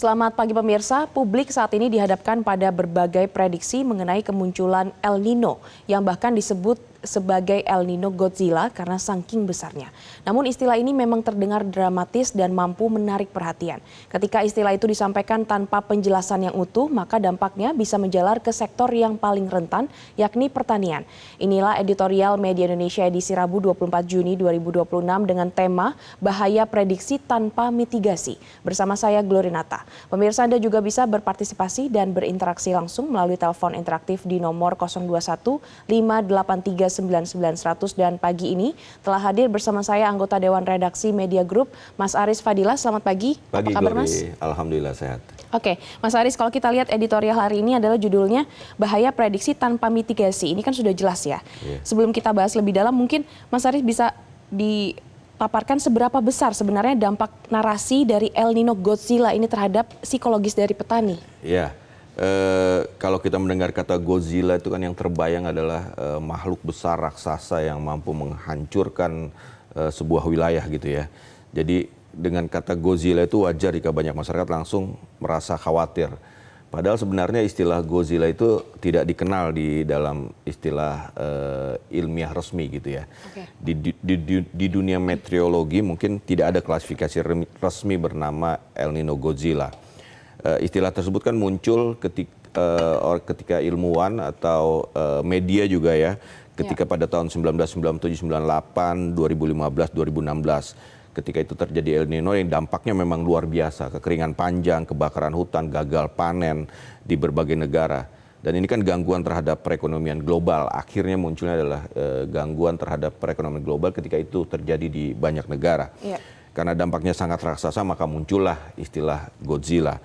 Selamat pagi pemirsa, publik saat ini dihadapkan pada berbagai prediksi mengenai kemunculan El Nino yang bahkan disebut sebagai El Nino Godzilla karena saking besarnya. Namun istilah ini memang terdengar dramatis dan mampu menarik perhatian. Ketika istilah itu disampaikan tanpa penjelasan yang utuh, maka dampaknya bisa menjalar ke sektor yang paling rentan, yakni pertanian. Inilah editorial Media Indonesia edisi Rabu 24 Juni 2026 dengan tema Bahaya Prediksi Tanpa Mitigasi. Bersama saya Glorinata. Pemirsa, Anda juga bisa berpartisipasi dan berinteraksi langsung melalui telepon interaktif di nomor 021 583 9900 dan pagi ini telah hadir bersama saya anggota Dewan Redaksi Media Group, Mas Aris Fadilah. Selamat pagi. Pagi, apa kabar, Glory. Mas? Alhamdulillah sehat. Oke, Mas Aris, kalau kita lihat editorial hari ini adalah judulnya Bahaya Prediksi Tanpa Mitigasi. Ini kan sudah jelas ya. Sebelum kita bahas lebih dalam, mungkin Mas Aris bisa dipaparkan seberapa besar sebenarnya dampak narasi dari El Nino Godzilla ini terhadap psikologis dari petani? Ya. Kalau kita mendengar kata Godzilla itu kan yang terbayang adalah makhluk besar raksasa yang mampu menghancurkan sebuah wilayah gitu ya. Jadi dengan kata Godzilla itu wajar jika banyak masyarakat langsung merasa khawatir. Padahal sebenarnya istilah Godzilla itu tidak dikenal di dalam istilah ilmiah resmi gitu ya. Di dunia meteorologi mungkin tidak ada klasifikasi resmi bernama El Nino Godzilla. Istilah tersebut kan muncul ketika ilmuwan atau media juga ya, ketika pada tahun 1997, 98, 2015, 2016. Ketika itu terjadi El Nino yang dampaknya memang luar biasa, kekeringan panjang, kebakaran hutan, gagal panen di berbagai negara. Dan ini kan gangguan terhadap perekonomian global. Akhirnya munculnya adalah gangguan terhadap perekonomian global ketika itu terjadi di banyak negara. Karena dampaknya sangat raksasa, maka muncullah istilah Godzilla.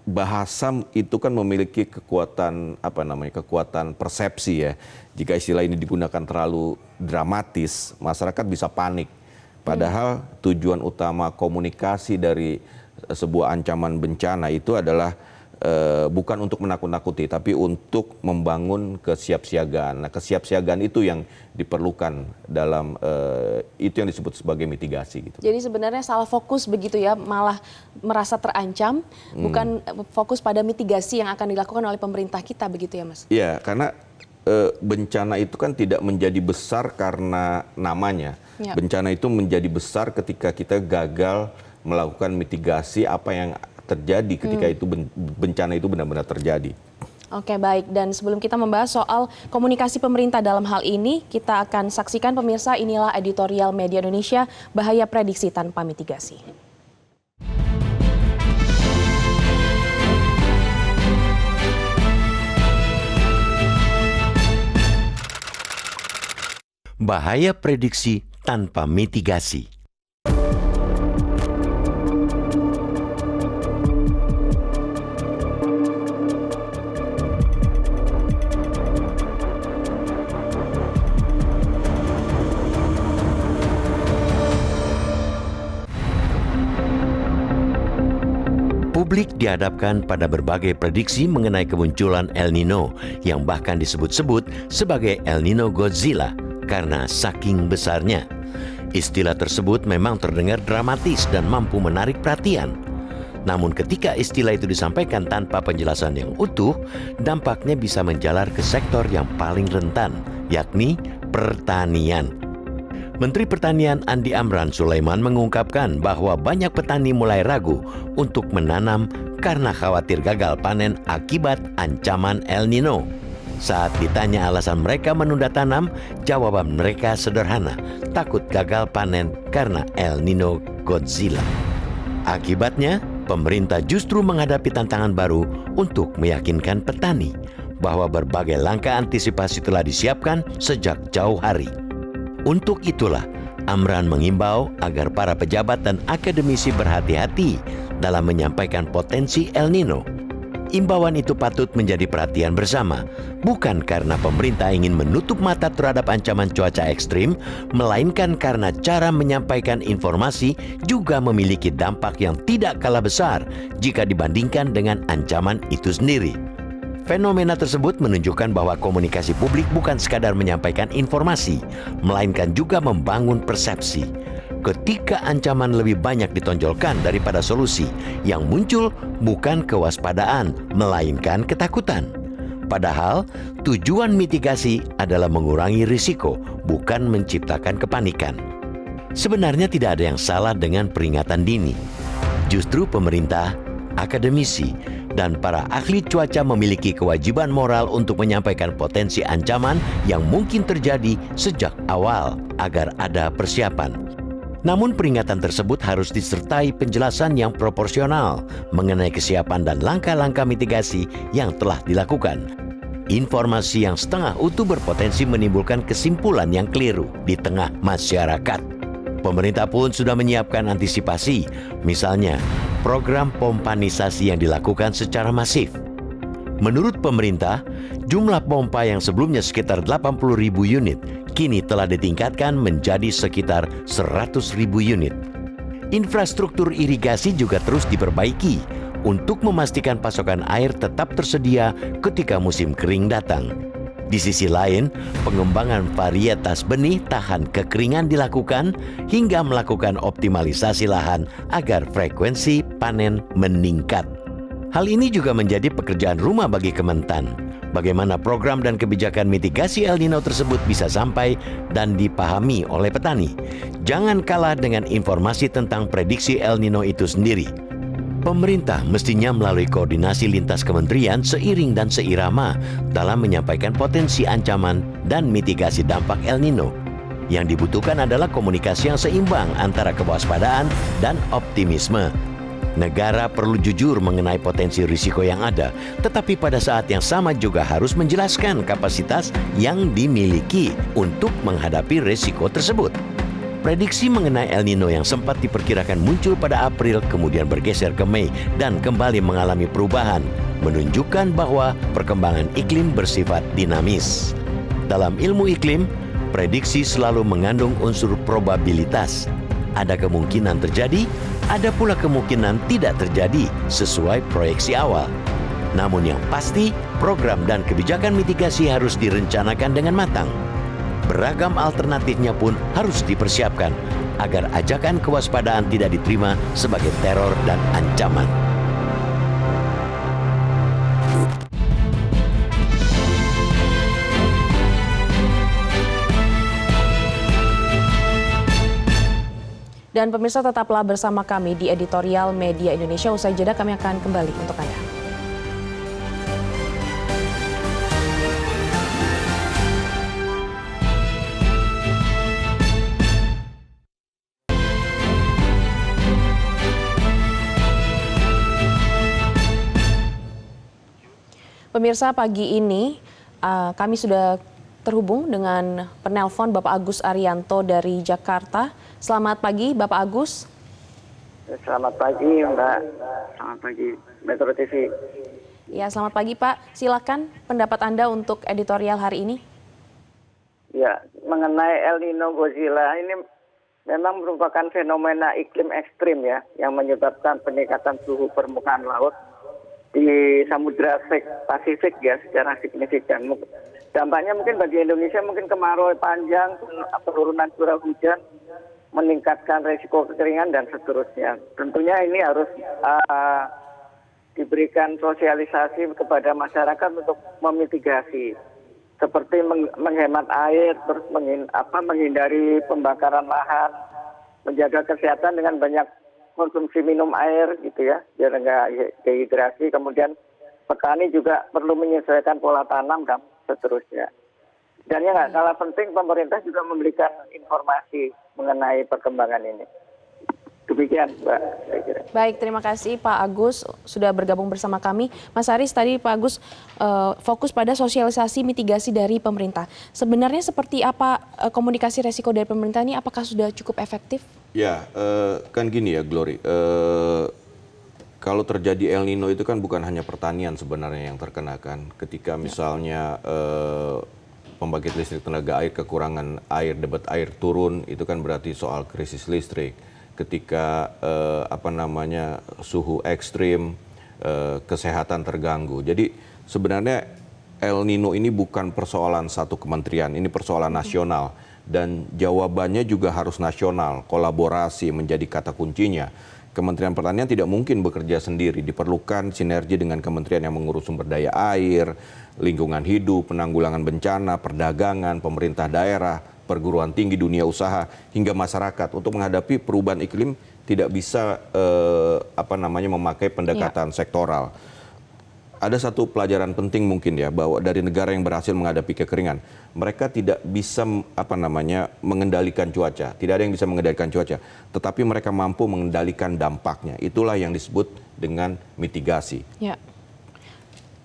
Bahasa itu kan memiliki kekuatan kekuatan persepsi ya. Jika istilah ini digunakan terlalu dramatis, masyarakat bisa panik. Padahal tujuan utama komunikasi dari sebuah ancaman bencana itu adalah bukan untuk menakut-nakuti, tapi untuk membangun kesiapsiagaan. Nah, kesiapsiagaan itu yang diperlukan dalam itu yang disebut sebagai mitigasi gitu. Jadi sebenarnya salah fokus begitu ya, malah merasa terancam, bukan fokus pada mitigasi yang akan dilakukan oleh pemerintah kita begitu ya, Mas? Iya, karena bencana itu kan tidak menjadi besar karena namanya. Bencana itu menjadi besar ketika kita gagal melakukan mitigasi apa yang terjadi ketika itu bencana itu benar-benar terjadi. Oke, baik. Dan sebelum kita membahas soal komunikasi pemerintah dalam hal ini, kita akan saksikan pemirsa, inilah editorial Media Indonesia, Bahaya Prediksi Tanpa Mitigasi. Bahaya prediksi tanpa mitigasi. Publik dihadapkan pada berbagai prediksi mengenai kemunculan El Nino yang bahkan disebut-sebut sebagai El Nino Godzilla karena saking besarnya. Istilah tersebut memang terdengar dramatis dan mampu menarik perhatian. Namun ketika istilah itu disampaikan tanpa penjelasan yang utuh, dampaknya bisa menjalar ke sektor yang paling rentan, yakni pertanian. Menteri Pertanian Andi Amran Sulaiman mengungkapkan bahwa banyak petani mulai ragu untuk menanam karena khawatir gagal panen akibat ancaman El Nino. Saat ditanya alasan mereka menunda tanam, jawaban mereka sederhana, takut gagal panen karena El Nino Godzilla. Akibatnya, pemerintah justru menghadapi tantangan baru untuk meyakinkan petani bahwa berbagai langkah antisipasi telah disiapkan sejak jauh hari. Untuk itulah, Amran mengimbau agar para pejabat dan akademisi berhati-hati dalam menyampaikan potensi El Nino. Imbauan itu patut menjadi perhatian bersama, bukan karena pemerintah ingin menutup mata terhadap ancaman cuaca ekstrim, melainkan karena cara menyampaikan informasi juga memiliki dampak yang tidak kalah besar jika dibandingkan dengan ancaman itu sendiri. Fenomena tersebut menunjukkan bahwa komunikasi publik bukan sekadar menyampaikan informasi, melainkan juga membangun persepsi. ketika ancaman lebih banyak ditonjolkan daripada solusi, yang muncul bukan kewaspadaan, melainkan ketakutan. Padahal tujuan mitigasi adalah mengurangi risiko, bukan menciptakan kepanikan. Sebenarnya tidak ada yang salah dengan peringatan dini. Justru pemerintah, akademisi, dan para ahli cuaca memiliki kewajiban moral untuk menyampaikan potensi ancaman yang mungkin terjadi sejak awal agar ada persiapan. Namun peringatan tersebut harus disertai penjelasan yang proporsional mengenai kesiapan dan langkah-langkah mitigasi yang telah dilakukan. Informasi yang setengah utuh berpotensi menimbulkan kesimpulan yang keliru di tengah masyarakat. Pemerintah pun sudah menyiapkan antisipasi, misalnya program pompanisasi yang dilakukan secara masif. Menurut pemerintah, jumlah pompa yang sebelumnya sekitar 80.000 unit kini telah ditingkatkan menjadi sekitar 100.000 unit. Infrastruktur irigasi juga terus diperbaiki untuk memastikan pasokan air tetap tersedia ketika musim kering datang. Di sisi lain, pengembangan varietas benih tahan kekeringan dilakukan hingga melakukan optimalisasi lahan agar frekuensi panen meningkat. Hal ini juga menjadi pekerjaan rumah bagi Kementan. Bagaimana program dan kebijakan mitigasi El Nino tersebut bisa sampai dan dipahami oleh petani. Jangan kalah dengan informasi tentang prediksi El Nino itu sendiri. Pemerintah mestinya melalui koordinasi lintas kementerian seiring dan seirama dalam menyampaikan potensi ancaman dan mitigasi dampak El Nino. Yang dibutuhkan adalah komunikasi yang seimbang antara kewaspadaan dan optimisme. Negara perlu jujur mengenai potensi risiko yang ada, tetapi pada saat yang sama juga harus menjelaskan kapasitas yang dimiliki untuk menghadapi risiko tersebut. Prediksi mengenai El Nino yang sempat diperkirakan muncul pada April kemudian bergeser ke Mei dan kembali mengalami perubahan, menunjukkan bahwa perkembangan iklim bersifat dinamis. Dalam ilmu iklim, prediksi selalu mengandung unsur probabilitas. Ada kemungkinan terjadi, ada pula kemungkinan tidak terjadi sesuai proyeksi awal. Namun yang pasti, program dan kebijakan mitigasi harus direncanakan dengan matang. Beragam alternatifnya pun harus dipersiapkan agar ajakan kewaspadaan tidak diterima sebagai teror dan ancaman. Dan pemirsa tetaplah bersama kami di Editorial Media Indonesia. Usai jeda kami akan kembali untuk Anda. Pemirsa, pagi ini kami sudah terhubung dengan penelpon Bapak Agus Arianto dari Jakarta. Selamat pagi Bapak Agus. Selamat pagi Mbak. Selamat pagi Metro TV. Ya, selamat pagi Pak. Silakan pendapat Anda untuk editorial hari ini. Ya, mengenai El Nino Godzilla ini memang merupakan fenomena iklim ekstrim ya yang menyebabkan peningkatan suhu permukaan laut di Samudra Pasifik ya secara signifikan. Dampaknya mungkin bagi Indonesia mungkin kemarau panjang, penurunan curah hujan, meningkatkan risiko kekeringan dan seterusnya. Tentunya ini harus diberikan sosialisasi kepada masyarakat untuk memitigasi, seperti menghemat air, terus menghindari pembakaran lahan, menjaga kesehatan dengan banyak konsumsi minum air gitu ya, biar nggak dehidrasi. Kemudian petani juga perlu menyesuaikan pola tanam dan seterusnya. Dan yang nggak kalah penting, pemerintah juga memberikan informasi mengenai perkembangan ini. Demikian, Mbak, saya kira. Baik, terima kasih Pak Agus sudah bergabung bersama kami. Mas Aris, tadi Pak Agus fokus pada sosialisasi mitigasi dari pemerintah. Sebenarnya seperti apa komunikasi resiko dari pemerintah ini? Apakah sudah cukup efektif? Ya, kan gini ya, Glory. Kalau terjadi El Nino itu kan bukan hanya pertanian sebenarnya yang terkena kan. Ketika misalnya pembangkit listrik tenaga air kekurangan air, debit air turun, itu kan berarti soal krisis listrik. Ketika suhu ekstrim, kesehatan terganggu. Jadi sebenarnya El Nino ini bukan persoalan satu kementerian, ini persoalan nasional. Dan jawabannya juga harus nasional, kolaborasi menjadi kata kuncinya. Kementerian Pertanian tidak mungkin bekerja sendiri, diperlukan sinergi dengan kementerian yang mengurus sumber daya air, lingkungan hidup, penanggulangan bencana, perdagangan, pemerintah daerah, perguruan tinggi, dunia usaha, hingga masyarakat. Untuk menghadapi perubahan iklim tidak bisa memakai pendekatan sektoral. Ada satu pelajaran penting mungkin ya, bahwa dari negara yang berhasil menghadapi kekeringan, mereka tidak bisa mengendalikan cuaca. Tidak ada yang bisa mengendalikan cuaca, tetapi mereka mampu mengendalikan dampaknya. Itulah yang disebut dengan mitigasi. Ya.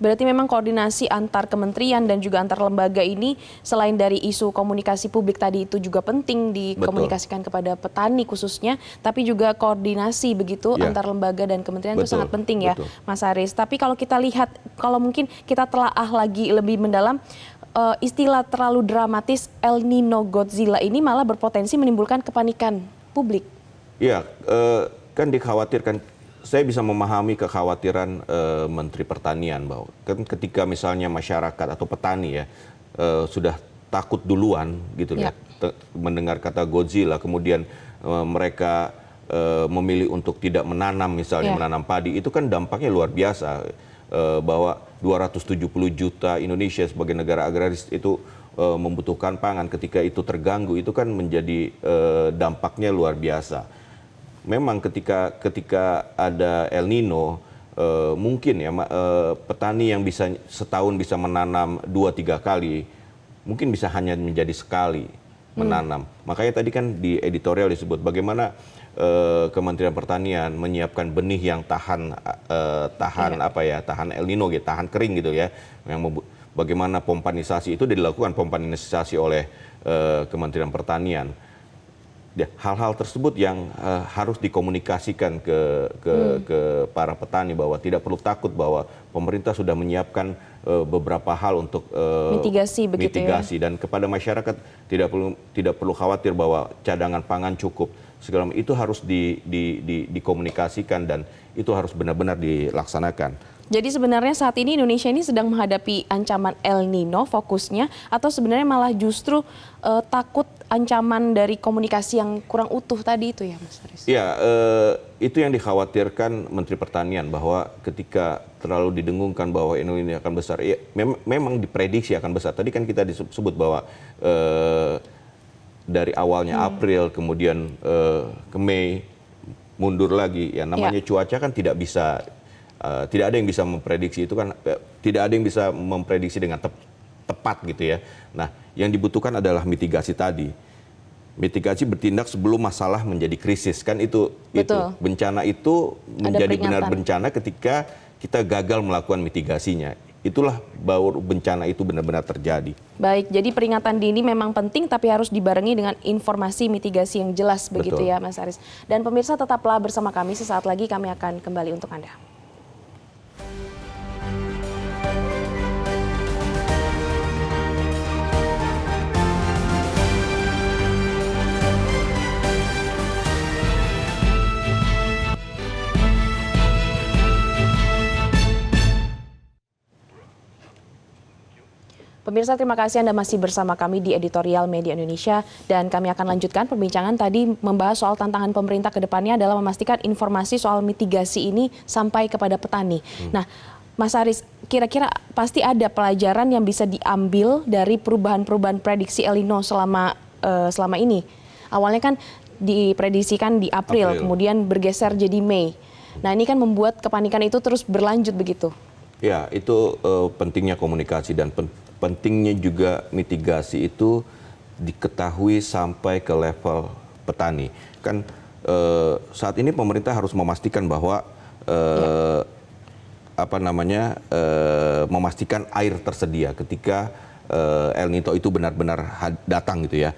Berarti memang koordinasi antar kementerian dan juga antar lembaga ini selain dari isu komunikasi publik tadi itu juga penting dikomunikasikan kepada petani khususnya, tapi juga koordinasi begitu antar lembaga dan kementerian itu sangat penting ya, Mas Haris. Tapi kalau kita lihat, kalau mungkin kita telaah lagi lebih mendalam, istilah terlalu dramatis El Nino Godzilla ini malah berpotensi menimbulkan kepanikan publik. Iya, kan dikhawatirkan. Saya bisa memahami kekhawatiran Menteri Pertanian bahwa kan ketika misalnya masyarakat atau petani ya sudah takut duluan gitu ya, mendengar kata Godzilla, kemudian mereka memilih untuk tidak menanam misalnya menanam padi, itu kan dampaknya luar biasa, bahwa 270 juta Indonesia sebagai negara agraris itu membutuhkan pangan. Ketika itu terganggu, itu kan menjadi dampaknya luar biasa. Memang ketika ada El Nino, mungkin ya petani yang bisa setahun bisa menanam 2-3 kali, mungkin bisa hanya menjadi sekali menanam. Makanya tadi kan di editorial disebut bagaimana Kementerian Pertanian menyiapkan benih yang tahan El Nino, gitu, tahan kering gitu ya. Bagaimana pompanisasi itu dilakukan, pompanisasi oleh Kementerian Pertanian. Hal-hal tersebut yang harus dikomunikasikan ke para petani, bahwa tidak perlu takut, bahwa pemerintah sudah menyiapkan beberapa hal untuk mitigasi ya. Dan kepada masyarakat tidak perlu khawatir bahwa cadangan pangan cukup. Segala itu harus dikomunikasikan dan itu harus benar-benar dilaksanakan. Jadi sebenarnya saat ini Indonesia ini sedang menghadapi ancaman El Nino fokusnya, atau sebenarnya malah justru takut ancaman dari komunikasi yang kurang utuh tadi itu ya, Mas Haris? Ya, itu yang dikhawatirkan Menteri Pertanian, bahwa ketika terlalu didengungkan bahwa Indonesia akan besar, ya, memang diprediksi akan besar. Tadi kan kita disebut bahwa dari awalnya April, kemudian ke Mei, mundur lagi. Ya namanya cuaca kan tidak bisa. Tidak ada yang bisa memprediksi itu kan, tidak ada yang bisa memprediksi dengan tepat gitu ya. Nah, yang dibutuhkan adalah mitigasi tadi. Mitigasi bertindak sebelum masalah menjadi krisis, kan itu bencana itu menjadi benar bencana ketika kita gagal melakukan mitigasinya. Itulah baru bencana itu benar-benar terjadi. Baik, jadi peringatan dini memang penting, tapi harus dibarengi dengan informasi mitigasi yang jelas begitu ya, Mas Haris. Dan pemirsa tetaplah bersama kami, sesaat lagi kami akan kembali untuk Anda. Pemirsa, terima kasih Anda masih bersama kami di Editorial Media Indonesia, dan kami akan lanjutkan perbincangan tadi membahas soal tantangan pemerintah ke depannya adalah memastikan informasi soal mitigasi ini sampai kepada petani. Nah, Mas Haris, kira-kira pasti ada pelajaran yang bisa diambil dari perubahan-perubahan prediksi El Nino selama ini. Awalnya kan diprediksikan di April, kemudian bergeser jadi Mei. Nah, ini kan membuat kepanikan itu terus berlanjut begitu. Ya, itu pentingnya komunikasi dan pentingnya juga mitigasi itu diketahui sampai ke level petani. Kan saat ini pemerintah harus memastikan bahwa memastikan air tersedia ketika El Nino itu benar-benar datang gitu ya.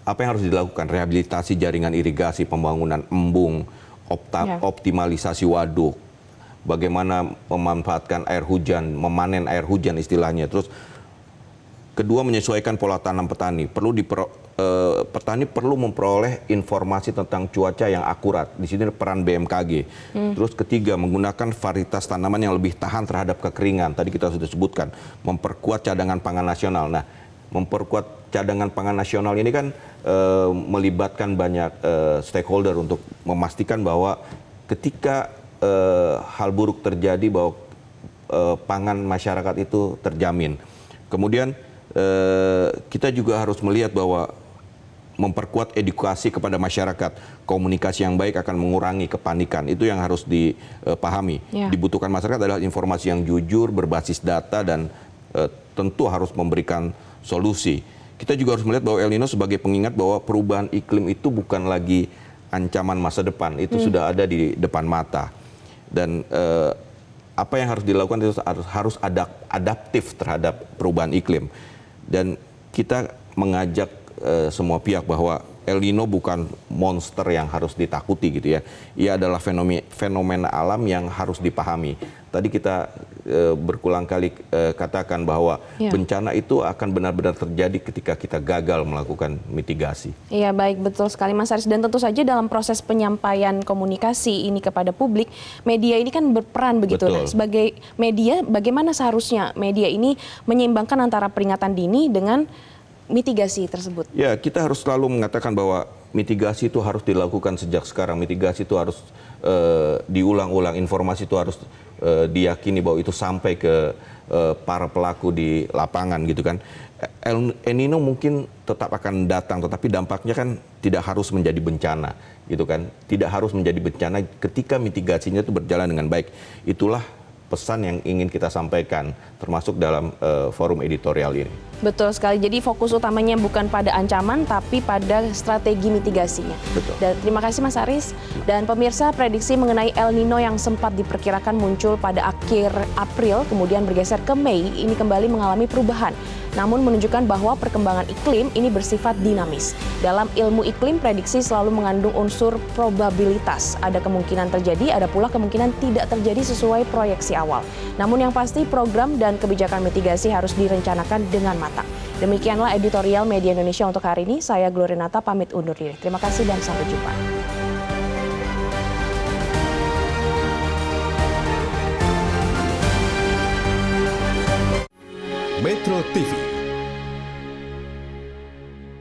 Apa yang harus dilakukan? Rehabilitasi jaringan irigasi, pembangunan embung, optimalisasi waduk, bagaimana memanfaatkan air hujan, memanen air hujan istilahnya. Terus kedua, menyesuaikan pola tanam petani. Petani perlu memperoleh informasi tentang cuaca yang akurat. Di sini peran BMKG. Terus ketiga, menggunakan varietas tanaman yang lebih tahan terhadap kekeringan. Tadi kita sudah sebutkan, memperkuat cadangan pangan nasional. Nah, memperkuat cadangan pangan nasional ini kan melibatkan banyak stakeholder untuk memastikan bahwa ketika hal buruk terjadi bahwa pangan masyarakat itu terjamin. Kemudian kita juga harus melihat bahwa memperkuat edukasi kepada masyarakat, komunikasi yang baik akan mengurangi kepanikan. Itu yang harus dipahami. Dibutuhkan masyarakat adalah informasi yang jujur, berbasis data, dan tentu harus memberikan solusi. Kita juga harus melihat bahwa El Nino sebagai pengingat bahwa perubahan iklim itu bukan lagi ancaman masa depan, itu sudah ada di depan mata. Dan apa yang harus dilakukan itu harus adaptif terhadap perubahan iklim. Dan kita mengajak semua pihak bahwa El Nino bukan monster yang harus ditakuti gitu ya. Ia adalah fenomena alam yang harus dipahami. Tadi kita berulang kali katakan bahwa bencana itu akan benar-benar terjadi ketika kita gagal melakukan mitigasi. Iya, baik, betul sekali Mas Haris. Dan tentu saja dalam proses penyampaian komunikasi ini kepada publik, media ini kan berperan begitu. Nah, sebagai media, bagaimana seharusnya media ini menyeimbangkan antara peringatan dini dengan mitigasi tersebut? Ya, kita harus selalu mengatakan bahwa mitigasi itu harus dilakukan sejak sekarang. Mitigasi itu harus diulang-ulang. Informasi itu harus diyakini bahwa itu sampai ke para pelaku di lapangan gitu kan. El Nino mungkin tetap akan datang, tetapi dampaknya kan tidak harus menjadi bencana gitu kan. Tidak harus menjadi bencana ketika mitigasinya itu berjalan dengan baik. Itulah pesan yang ingin kita sampaikan, termasuk dalam forum editorial ini. Betul sekali, jadi fokus utamanya bukan pada ancaman, tapi pada strategi mitigasinya. Betul. Dan terima kasih Mas Haris. Dan pemirsa, prediksi mengenai El Nino yang sempat diperkirakan muncul pada akhir April, kemudian bergeser ke Mei, ini kembali mengalami perubahan. Namun menunjukkan bahwa perkembangan iklim ini bersifat dinamis. Dalam ilmu iklim, prediksi selalu mengandung unsur probabilitas. Ada kemungkinan terjadi, ada pula kemungkinan tidak terjadi sesuai proyeksi awal. Namun yang pasti program dan kebijakan mitigasi harus direncanakan dengan matang. Demikianlah editorial Media Indonesia untuk hari ini. Saya Glorinata pamit undur diri. Terima kasih dan sampai jumpa. Metro TV